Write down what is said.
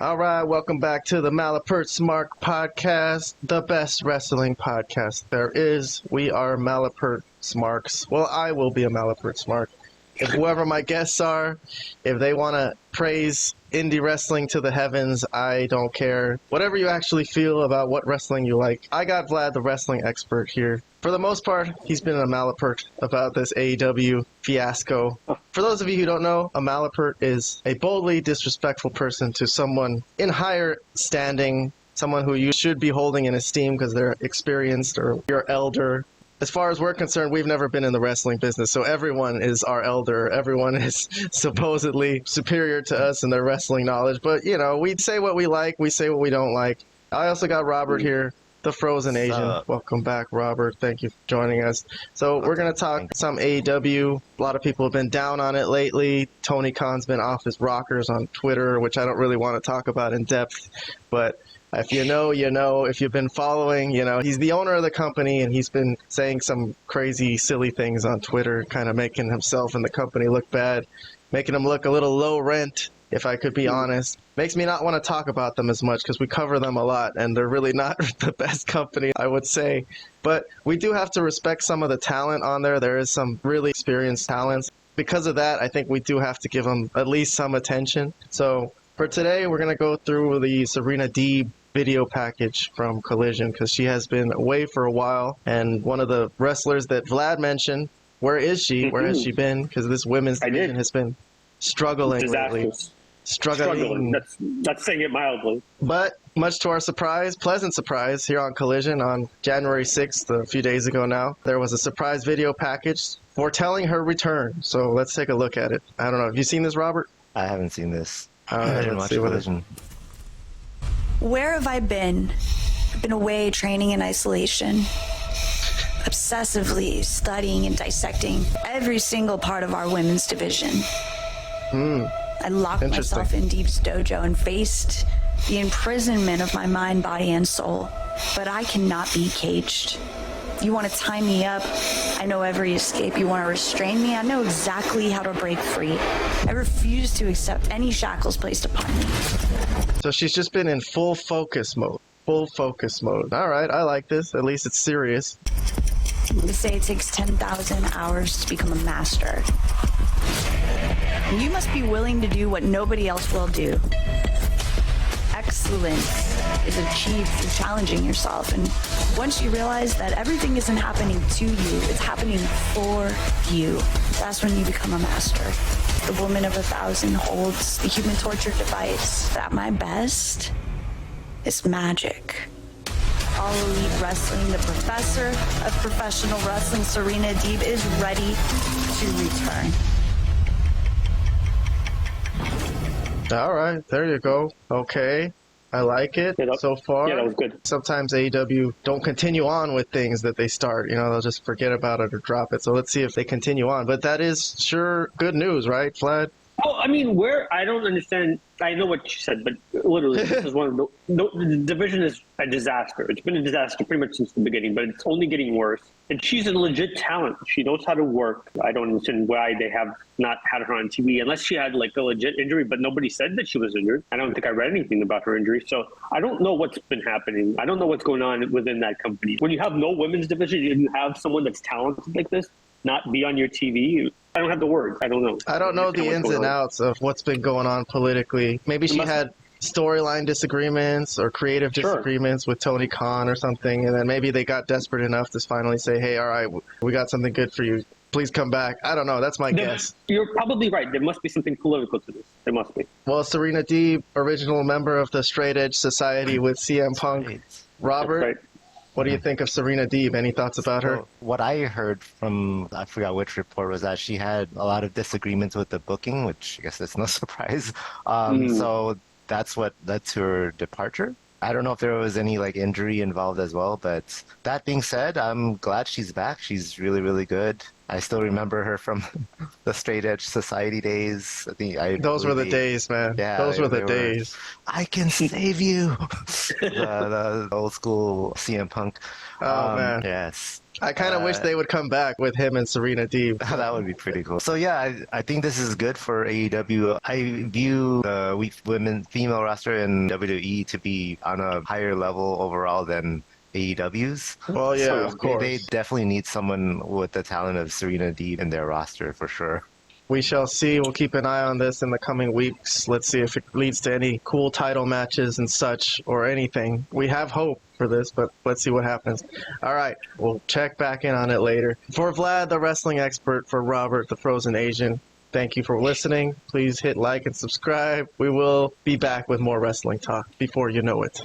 All right, welcome back to the Malapert Smart Podcast, the best wrestling podcast there is. We are Malapert Smarks. Well, I will be a Malapert Smart. If whoever my guests are, if they want to praise indie wrestling to the heavens, I don't care. Whatever you actually feel about what wrestling you like. I got Vlad, the wrestling expert, here. For the most part, he's been a Malapert about this AEW fiasco. For those of you who don't know, a Malapert is a boldly disrespectful person to someone in higher standing, someone who you should be holding in esteem because they're experienced or you're elder. As far as we're concerned, we've never been in the wrestling business, so everyone is our elder. Everyone is supposedly superior to us in their wrestling knowledge. But, you know, we say what we like, we say what we don't like. I also got Robert here, the Frozen Asian. Welcome back, Robert. Thank you for joining us. So we're going to talk some AEW. A lot of people have been down on it lately. Tony Khan's been off his rockers on Twitter, which I don't really want to talk about in depth, but if you know, you know. If you've been following, you know, he's the owner of the company, and he's been saying some crazy, silly things on Twitter, kind of making himself and the company look bad, making him look a little low rent, if I could be honest. Makes me not want to talk about them as much because we cover them a lot, and they're really not the best company, I would say. But we do have to respect some of the talent on there. There is some really experienced talents. Because of that, I think we do have to give them at least some attention. So for today, we're going to go through the Serena Deeb video package from Collision because she has been away for a while, and one of the wrestlers that Vlad mentioned, where is she? Where has she been? Because this women's division has been struggling lately. Struggling. That's saying it mildly. But much to our surprise, pleasant surprise, here on Collision on January 6th, a few days ago now, there was a surprise video package foretelling her return. So let's take a look at it. I don't know. Have you seen this, Robert? I haven't seen this. I didn't watch Collision. Where have I been? I've been away training in isolation, obsessively studying and dissecting every single part of our women's division. I locked myself in Deeb's dojo and faced the imprisonment of my mind, body, and soul. But I cannot be caged. You want to tie me up, I know every escape. You want to restrain me, I know exactly how to break free. I refuse to accept any shackles placed upon me. So she's just been in full focus mode. Full focus mode. All right, I like this. At least it's serious. They say it takes 10,000 hours to become a master. You must be willing to do what nobody else will do. Excellence is achieved through challenging yourself, and once you realize that everything isn't happening to you, it's happening for you, that's when you become a master. The woman of 1,000 holds the human torture device. At my best, it's magic. All Elite Wrestling, the professor of professional wrestling, Serena Deeb, is ready to return. All right, there you go. Okay, I like it so far. Yeah, that was good. Sometimes AEW don't continue on with things that they start. You know, they'll just forget about it or drop it. So let's see if they continue on. But that is sure good news, right, Vlad? Oh, I mean, I don't understand. I know what you said, but literally, this is one of the division is a disaster. It's been a disaster pretty much since the beginning, but it's only getting worse. And she's a legit talent. She knows how to work. I don't understand why they have not had her on TV, unless she had like a legit injury, but nobody said that she was injured. I don't think I read anything about her injury. So I don't know what's been happening. I don't know what's going on within that company. When you have no women's division and you have someone that's talented like this not be on your TV, I don't have the words. I don't know. I don't know the ins and outs of what's been going on politically. Maybe she had storyline disagreements or creative disagreements with Tony Khan or something, and then maybe they got desperate enough to finally say, hey, all right, we got something good for you. Please come back. I don't know. That's my guess. You're probably right. There must be something political to this. There must be. Well, Serena Deeb, original member of the Straight Edge Society with CM Punk. Robert, what do you think of Serena Deeb? Any thoughts about her? What I heard from, I forgot which report, was that she had a lot of disagreements with the booking, which I guess that's no surprise. So that's what led to her departure. I don't know if there was any like injury involved as well, but that being said, I'm glad she's back. She's really, really good. I still remember her from the Straight Edge Society days. I think Those were the days, man. Yeah, Those were the they days. I can save you. The old school CM Punk. Oh, man. Yes. I kind of wish they would come back with him and Serena Deeb. That would be pretty cool. So yeah, I think this is good for AEW. I view the female roster in WWE to be on a higher level overall than AEW's. Well, yeah, So of course. They definitely need someone with the talent of Serena Deeb in their roster for sure. We shall see. We'll keep an eye on this in the coming weeks. Let's see if it leads to any cool title matches and such or anything. We have hope for this, but let's see what happens. All right, we'll check back in on it later. For Vlad, the wrestling expert, for Robert, the frozen Asian, thank you for listening. Please hit like and subscribe. We will be back with more wrestling talk before you know it.